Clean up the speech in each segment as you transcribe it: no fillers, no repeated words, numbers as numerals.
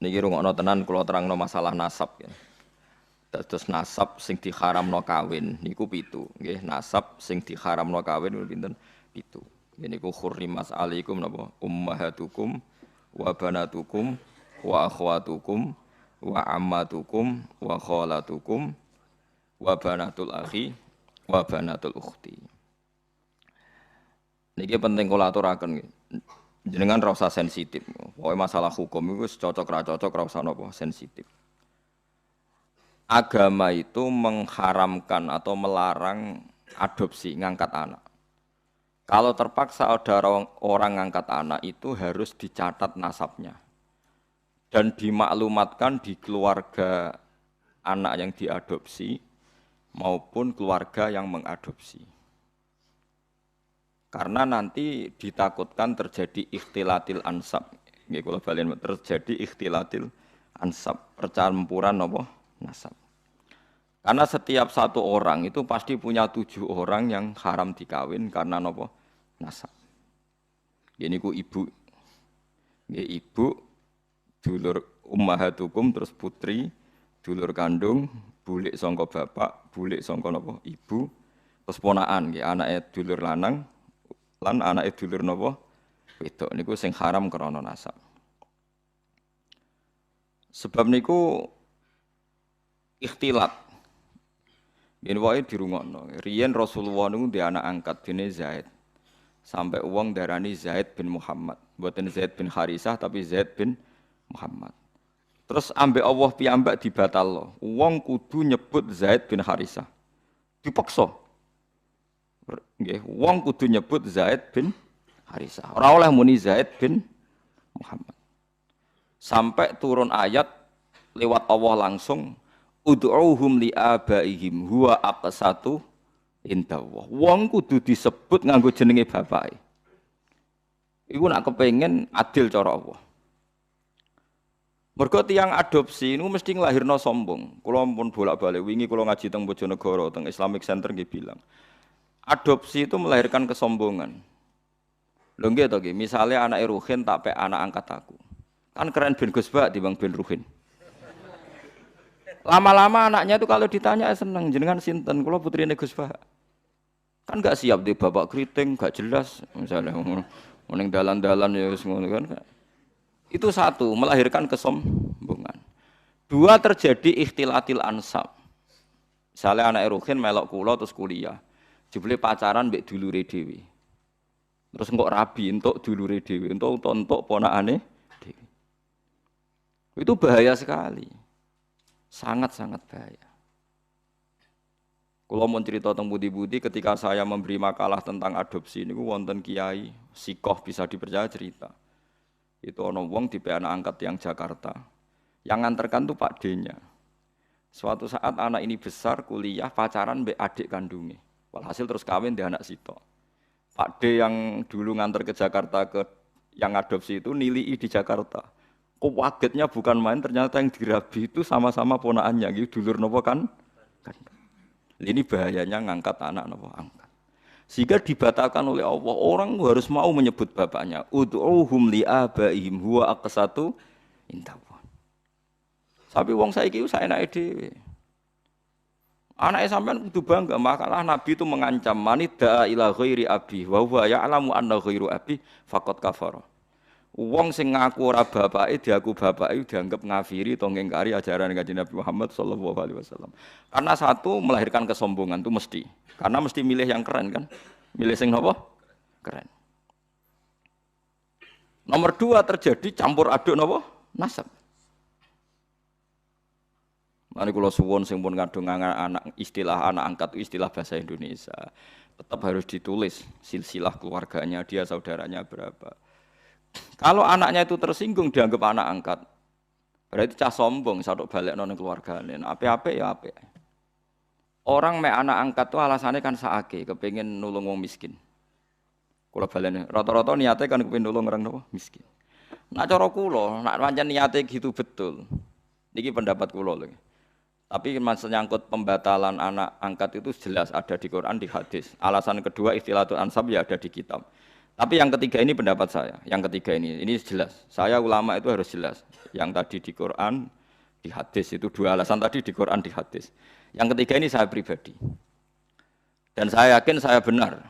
Niki rungokno tenan kula terangno masalah nasab ya. Dados nasab sing diharamno kawin niku pitu, nggih. Nasab sing diharamno kawin niku pinten? Pitu. Nggih niku hurrimas alaikum napa? Ummahatukum wa banatukum wa akhwatukum wa ammatukum wa khalatukum wa banatul akhi wa banatul ukhti. Niki penting kula aturaken nggih. Jenengan ra usah sensitif. Pokoke masalah hukum iku cocok ra cocok ra usah napa sensitif. Agama itu mengharamkan atau melarang adopsi ngangkat anak. Kalau terpaksa ada orang ngangkat anak itu harus dicatat nasabnya dan dimaklumatkan di keluarga anak yang diadopsi maupun keluarga yang mengadopsi. Karena nanti ditakutkan terjadi ikhtilatil ansab. Nggih kula balen terjadi ikhtilatil ansab, percampuran apa? Nasab. Karena setiap satu orang itu pasti punya 7 orang yang haram dikawin karena apa? Nasab. Ini ku ibu. Nggih ibu, dulur ummahatukum terus putri, dulur kandung, bulik sangka bapak, bulik sangka napa? Ibu, terus ponakan nggih anake dulur lanang lan anake dulur napa? Wedok niku sing haram krana nasab. Sebab niku ikhtilat. Yen wae dirungokno. Riyen Rasulullah niku ndek anak angkat dene Zaid. Sampai wong darani Zaid bin Muhammad. Mboten Zaid bin Harisah tapi Zaid bin Muhammad. Terus ambek Allah piyambak dibatalno. Wong kudu nyebut Zaid bin Harisah. Dipaksa. Nggih, wong kudu nyebut Zaid bin Harisah. Ora oleh muni Zaid bin Muhammad. Sampai turun ayat lewat Allah langsung ud'uuhum li abaihim huwa aqsatu indallah. Wong kudu disebut nganggo jenenge bapake. Iku nak kepengin adil cara Allah. Mergo tiyang adopsi niku mesti nglahirno sombong. Kula pun bolak-balik wingi kula ngaji teng Bojonegoro teng Islamic Center nggih bilang. Adopsi itu melahirkan kesombongan. Lho nggih to nggih, misale anake Ruhin tak pek anak angkat aku. Kan keren ben Gus Bak timbang ben Ruhin. Lama-lama anaknya itu kalau ditanya seneng, jenengan sinten? Kula putrine Gus Bak. Kan enggak siap di bapak keriting, enggak jelas misalnya ning dalan-dalan ya wis ngono kan. Itu satu, melahirkan kesombongan. Dua, terjadi ikhtilatil ansab. Misalnya anak Ruhin melok kula terus kuliah. Jebule pacaran mbek dulure dhewe. Terus engko rabi entuk dulure dhewe, entuk ponakane dhewe. Itu bahaya sekali. Sangat-sangat bahaya. Kalau mau cerita tentang budi-budi, ketika saya memberi makalah tentang adopsi ini, wonten kiai, sikoh bisa dipercaya cerita. Itu ono wong di anak angkat yang Jakarta. Yang nganterkan tuh Pak D-nya. Suatu saat anak ini besar, kuliah, pacaran mbek adik kandungnya. Walhasil terus kawin di anak sitok. Pak D yang dulu nganter ke Jakarta ke yang adopsi itu nilai di Jakarta. Kok wagetnya bukan main, ternyata yang dirabi itu sama-sama ponakannya, gitu dulur nopo kan? Ini bahayanya ngangkat anak nopo angkat. Sehingga dibatalkan oleh Allah, orang harus mau menyebut bapaknya. Ud'uuhum li abaihim huwa aqsatu indallah. Tapi wong saiki saenake dhewe. Anake sampean kudu bangga, makalah Nabi itu mengancam manidda ila ghairi abi wa huwa ya'lamu anna ghairu abi faqad kafara. Wong sing ngaku ora bapake diaku bapake dianggap ngafiri to ngingkari ajaran Kanjeng Nabi Muhammad sallallahu alaihi wasallam. Karena satu melahirkan kesombongan itu mesti. Karena mesti milih yang keren kan? Milih sing napa? Keren. Nomor 2 terjadi campur aduk napa? Nasab. Mari kula suwun sing pun kadung anak istilah anak angkat itu istilah bahasa Indonesia. Tetap harus ditulis silsilah keluarganya, dia saudaranya berapa. Kalau anaknya itu tersinggung dianggap anak angkat, berarti cah sombong sadok balik nang keluargane. Ape-ape ya ape. Orang mek anak angkat itu alasannya kan saake, kepengin nulung wong miskin. Kula balene, rata-rata niate kan kepengin nulung orang napa miskin. Nak cara kula, nak pancen niate gitu betul. Niki pendapat kula lho. Tapi maksud nyangkut pembatalan anak angkat itu jelas ada di Quran, di hadis. Alasan kedua ikhtilatul ansab ya ada di kitab. Tapi yang ketiga ini pendapat saya. Yang ketiga ini jelas. Saya ulama itu harus jelas. Yang tadi di Quran, di hadis itu dua alasan tadi di Quran, di hadis. Yang ketiga ini saya pribadi. Dan saya yakin saya benar.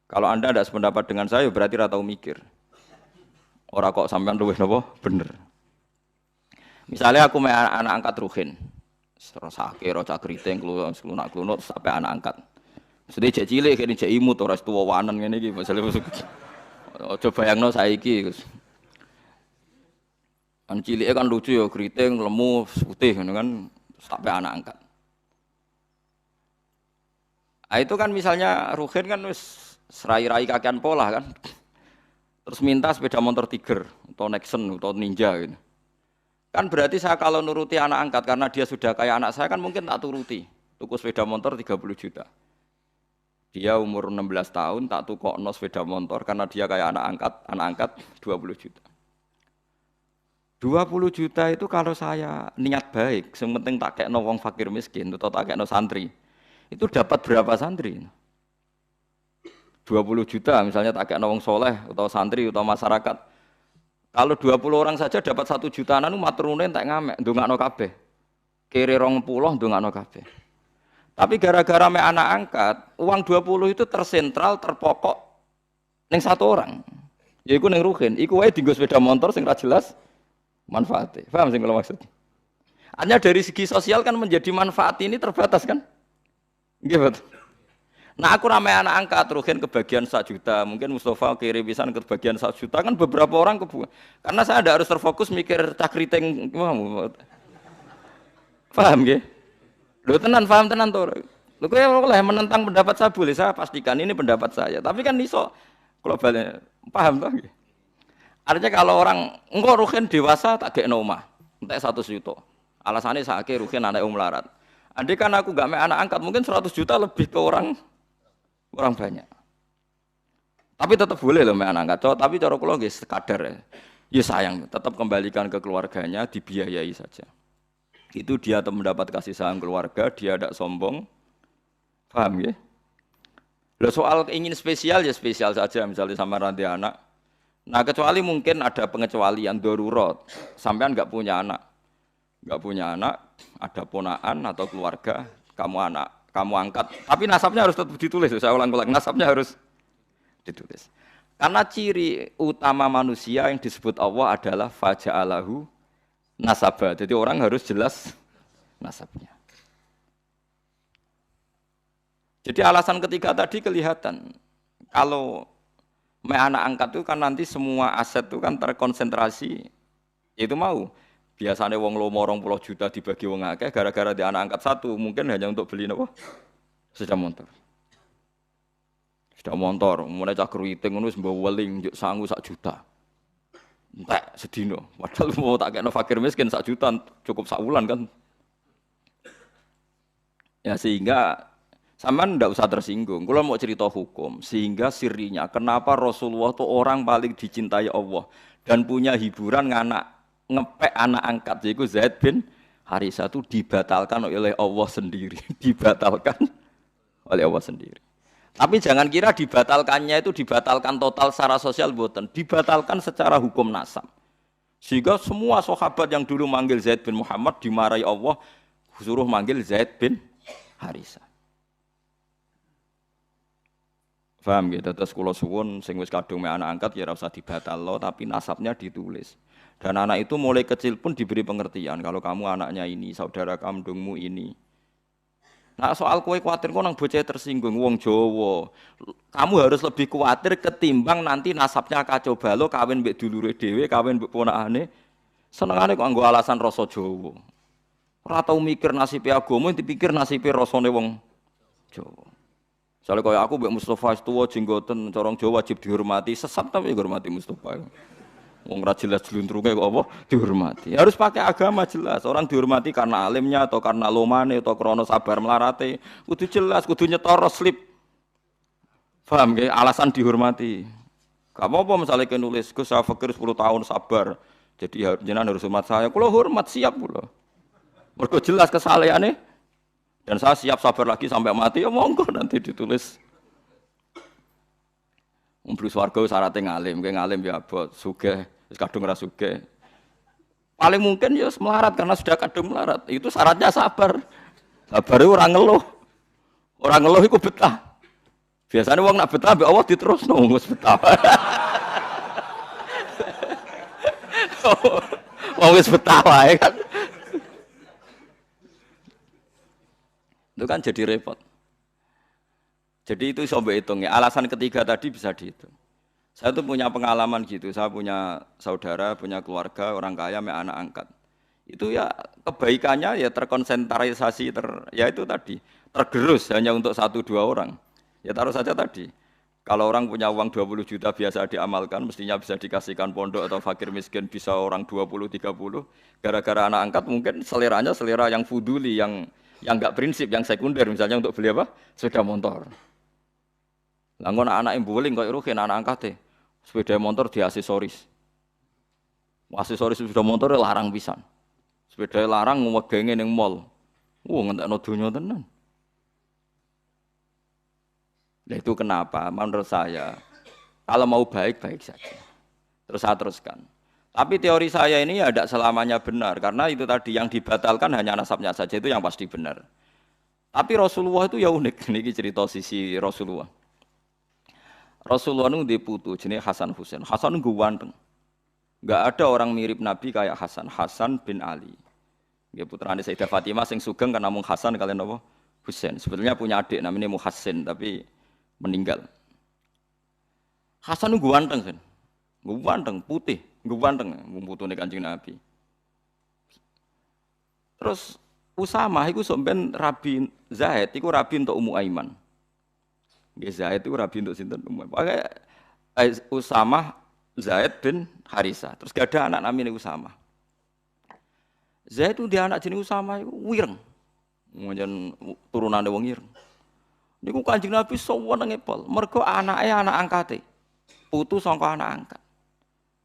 Kalau Anda tidak sependapat dengan saya, berarti ratau mikir. Orang kok sampean luwih napa? Bener. Misalnya aku anak angkat Ruhin. Terus sakit, roca keriting, klunak-klunuk sampai anak angkat. Sedih cek cilik kene cek imut ora tuwa wanen ngene iki masale aja bayangno saiki Gus. An cilike kan lucu ya keriting lemu putih ngono kan sampai anak angkat. Ah itu kan misalnya Ruhin kan wis serai-rai kakean pola kan. Terus minta sepeda motor Tiger atau Nexon atau Ninja gitu. Kan berarti saya kalau nuruti anak angkat karena dia sudah kayak anak saya kan mungkin tak turuti. Tuku sepeda motor 30 juta. Dia umur 16 tahun tak tukokno sepeda motor karena dia kayak anak angkat 20 juta. 20 juta itu kalau saya niat baik, yang penting tak kekno wong fakir miskin atau tak kekno santri. Itu dapat berapa santri? 20 juta misalnya tak kekno wong soleh atau santri atau masyarakat. Kalau 20 orang saja dapat 1 jutaan anu maturune tak ngamek ndongakno kabeh. Kere 20 ndongakno kabeh. Tapi gara-gara me anak angkat, uang 20 itu tersentral, terpokok ning satu orang. Yaiku ning Ruhin, iku wae dienggo sepeda motor sing ra jelas manfaatnya. Paham sing kula maksud? Hanya dari segi sosial kan menjadi manfaat ini terbatas kan? Nggih, betul. Nah, aku rame anak angkat Ruhin kebagian 1 juta, mungkin Mustafa kiri pisan kebagian 1 juta kan beberapa orang karena saya ada harus terfokus mikir cak keriting. Paham nggih? Lho tenan paham tenan to. Lho kowe oleh menentang pendapat saya boleh, saya pastikan ini pendapat saya. Tapi kan iso globalnya paham toh nggih. Artinya kalau orang engko Ruhin dewasa tak gekno omah, entek 100 juta. Alasannya sakit Ruhin anak melarat. Andai kan aku gak mek anak angkat mungkin 100 juta lebih ke orang banyak. Tapi tetap boleh loh mek anak angkat. Tapi cara kula nggih sekadar ya. Ya sayang, tetap kembalikan ke keluarganya, dibiayai saja. Itu dia mendapat kasih sayang keluarga, dia tidak sombong. Paham ya? Loh soal ingin spesial ya spesial saja, misalnya sama ranti anak. Nah kecuali mungkin ada pengecualian darurat, sampean nggak punya anak, ada ponaan atau keluarga, kamu angkat. Tapi nasabnya harus tetap ditulis, saya ulang-ulang, nasabnya harus ditulis. Karena ciri utama manusia yang disebut Allah adalah faja'alahu nasabah. Jadi orang harus jelas nasabnya. Jadi alasan ketiga tadi kelihatan. Kalau anak angkat itu kan nanti semua aset itu kan terkonsentrasi. Itu mau. Biasanya wong lomo 20 juta dibagi wong akeh gara-gara di anak angkat satu mungkin hanya untuk beli apa? Sepeda motor. Sepeda motor, mulai cak keriting ngono wis mbawa weling njuk sangu 1 juta. Entek sedino. Padahal mau tak kena fakir miskin 1 juta cukup saulan kan. Ya sehingga sampean ndak usah tersinggung. Kalau mau cerita hukum, sehingga sirinya kenapa Rasulullah itu orang paling dicintai Allah dan punya hiburan ngepek anak angkat yaitu Zaid bin Harisah itu dibatalkan oleh Allah sendiri, dibatalkan oleh Allah sendiri. Tapi jangan kira dibatalkannya itu dibatalkan total secara sosial boten, dibatalkan secara hukum nasab. Sehingga semua sahabat yang dulu manggil Zaid bin Muhammad dimarahi Allah, suruh manggil Zaid bin Harisah. Paham gitu, terus kula suwun sing wis kadung mek anak angkat ya ora usah dibatalno tapi nasabnya ditulis. Dan anak itu mulai kecil pun diberi pengertian kalau kamu anaknya ini, saudara kandungmu ini. Nah soal kowe kuwatir kok nang bocah tersinggung wong Jawa. Kamu harus lebih kuwatir ketimbang nanti nasabnya kacau balau kawin mbek dulure dhewe, kawin mbek ponakane. Senengane kok nggo alasan rasa Jawa. Ora tau mikir nasibe agama, dipikir nasibe rasane wong Jawa. Soale kaya aku mbek Mustofa tuwa jenggoten corong Jawa wajib dihormati, sesat tapi dihormati Mustofa. Wong ra jelas jluntrunge kok apa dihormati. Harus pakai agama jelas. Orang dihormati karena alimnya atau karena lomane atau krana sabar melarate. Kudu jelas, kudu nyetor slip. Paham nggih? Alasan dihormati. Gak apa-apa misalnya ke nulis, Gus saya fakir 10 tahun sabar. Jadi jenengan harus hormat saya. Kula hormat siap kula. Mergo jelas kesalehane dan saya siap sabar lagi sampai mati ya monggo nanti ditulis. Mlebu swarga syaratnya ngalim, kowe ngalim ya abot, sugih, wis kadung ora sugih. Paling mungkin ya melarat karena sudah kadung melarat. Itu syaratnya sabar. Sabar itu orang ngeluh. Orang ngeluh itu betah. Biasanya wong nak betah mbek Allah diterusno wis betah. Wong wis betah wae kan. Itu kan jadi repot. Jadi itu coba hitung ya. Alasan ketiga tadi bisa dihitung. Saya tuh punya pengalaman gitu. Saya punya saudara, punya keluarga, orang kaya, anak angkat. Itu ya kebaikannya ya terkonsentrasi, ya itu tadi. Tergerus hanya untuk 1-2 orang. Ya taruh saja tadi. Kalau orang punya uang 20 juta biasa diamalkan, mestinya bisa dikasihkan pondok atau fakir miskin bisa orang 20-30. Gara-gara anak angkat mungkin seleranya selera yang fuduli, yang enggak prinsip, yang sekunder, misalnya untuk beli apa? Sepeda motor. Lah ngono anak yang bowling kok rugen anak angkate. Sepeda motor di aksesoris. Aksesoris sepeda motor larang pisan. Sepeda larang ngegenge ning mall. Ngentekno donya tenan. Nah itu kenapa? Menurut saya kalau mau baik-baik saja. Terus saya teruskan. Tapi teori saya ini ya tidak selamanya benar karena itu tadi yang dibatalkan hanya nasabnya saja itu yang pasti benar. Tapi Rasulullah itu ya unik. Ini cerita sisi Rasulullah. Rasulullah itu di putu jenis Hasan Husain. Hasan itu ganteng. Enggak ada orang mirip Nabi kayak Hasan. Hasan bin Ali. Dia putrane Sayyidah Fatimah sing sugeng kan namung Hasan kalian apa? Husain. Sebetulnya punya adik namanya Muhassin tapi meninggal. Hasan itu ganteng kan. Ganteng, putih, ganteng, putune Kanjeng Nabi. Terus Usamah itu sampean Rabi Zaid iku rabi untuk Ummu Aiman. Nggih Zaid itu rabi untuk sinten Ummu Aiman. Usamah Zaid bin Harisah. Terus gak ada anak namanya Usamah. Zaid itu dia anak jenis Usamah itu wireng. Mungkin turunane wong ireng. Niku Kanjeng Nabi senenge pol. Mergo anake anak angkate. Putu sangka anak angkat.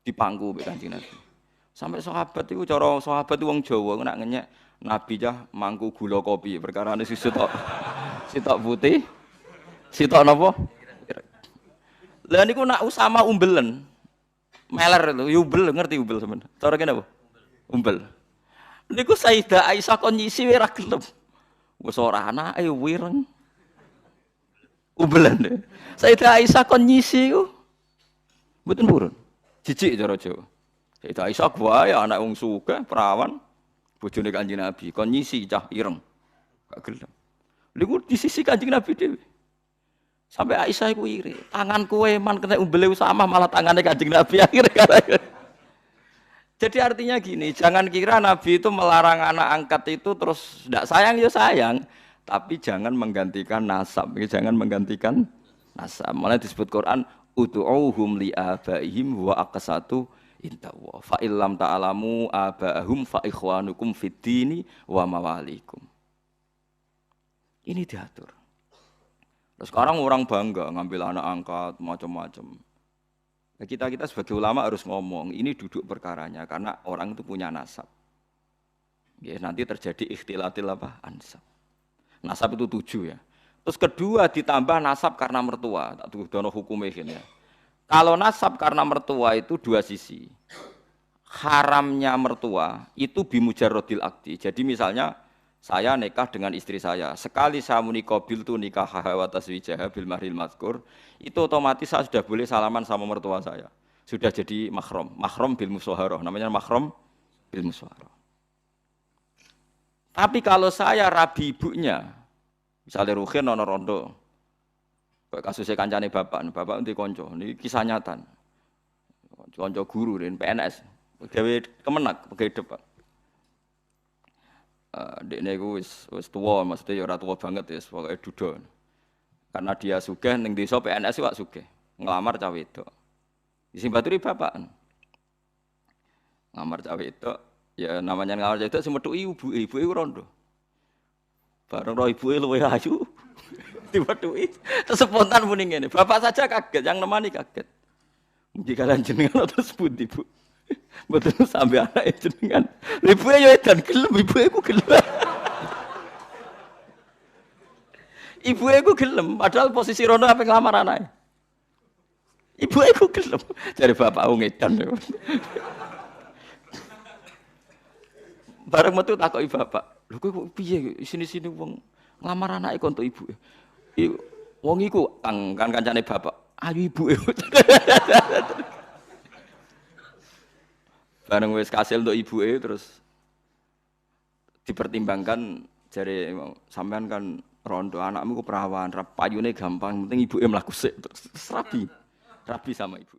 Dipangku mbek Kanjeng Nabi. Sampai sahabat itu cara sahabat itu wong Jawa nak ngenyek Nabi cah mangku gula kopi perkarane sitok putih. Sitok napa? Lah niku nak Usama umbelen. Meler itu, umbel ngerti umbel sampean. Cara kene apa? Umbel. Niku Sayyidah Aisyah kon nyisi ora gelem. Wis ora anake wireng. Umbelan deh. Sayyidah Aisyah kon nyisi ku. Mboten purun. Jijik cara Jawa. Sayyidah Aisyah wae anak wong sugih, perawan, bojone Kanjeng Nabi, kon nyisi cah ireng. Gak gelem. Niku di sisi Kanjeng Nabi dhewe. Sampai Aisyah iku iri. Tanganku eman kena umbele Usamah malah tangane Kanjeng Nabi akhirnya. Jadi artinya gini, jangan kira Nabi itu melarang anak angkat itu terus tidak sayang ya sayang, tapi jangan menggantikan nasab, jangan menggantikan nasab. Malah disebut Quran ud'uuhum li abaihim wa aqsatu indallahi fa illam ta'lamu abaahum fa ikhwanukum fid dini wa mawalikum. Ini diatur. Terus sekarang orang bangga ngambil anak angkat macam-macam. Nah, kita sebagai ulama harus ngomong ini duduk perkaranya karena orang itu punya nasab. Ya, nanti terjadi ikhtilatil apa? Ansab. Nasab itu 7 ya. Terus kedua ditambah nasab karena mertua. Tak dono hukumnya ya. Kalau nasab karena mertua itu 2 sisi. Haramnya mertua itu bimujarrodil akdi. Jadi misalnya saya nikah dengan istri saya. Sekali saya muni qabil tu nikah wa taswijaha bil mahril mazkur, itu otomatis saya sudah boleh salaman sama mertua saya. Sudah jadi mahram. Mahram bil musyawarah. Namanya mahram bil musyawarah. Tapi kalau saya rabi ibunya, misalnya Ruhin ono rondo. Kasusnya kancane bapak nanti konco. Ini kisah nyata. Konco guru dan PNS. Gawe kemenak, gawe depan. Dekne iku wis tuwa, maksudnya ya ora tuwa banget ya, pokoke duda. Karena dia sugih ning desa PNS wak sugih, nglamar cah wedok. Sing baturi bapak. Ngamar cah wedok, ya namanya ngamar cah wedok sing methuki ibuke iku rondo. Bareng ro ibuke luwih ayu. Diwethuki, terus spontan muni ngene. Bapak saja kaget, yang nemani kaget. Mugi kalian jenengan terus pundi, Bu? Betul sampai anak jenengan. Ibuke yo edan gelem, ibuke ku gelem. Ibuke ku gelem, padahal posisi rono ape nglamar anake. Ibu aku gelem. Jare bapak ngedan. Bareng metu takoki bapak, "Lho kowe kok piye sini-sini wong nglamar anake kok entuk ibuke?" Wong iku kan kancane bapak, "Ayu ibuke." Bareng wis kasil untuk ibuke terus dipertimbangkan jare sampean kan rondo anakmu ku perawan, payune gampang, penting ibuke mlaku sik terus rabi. Rabi sama ibu.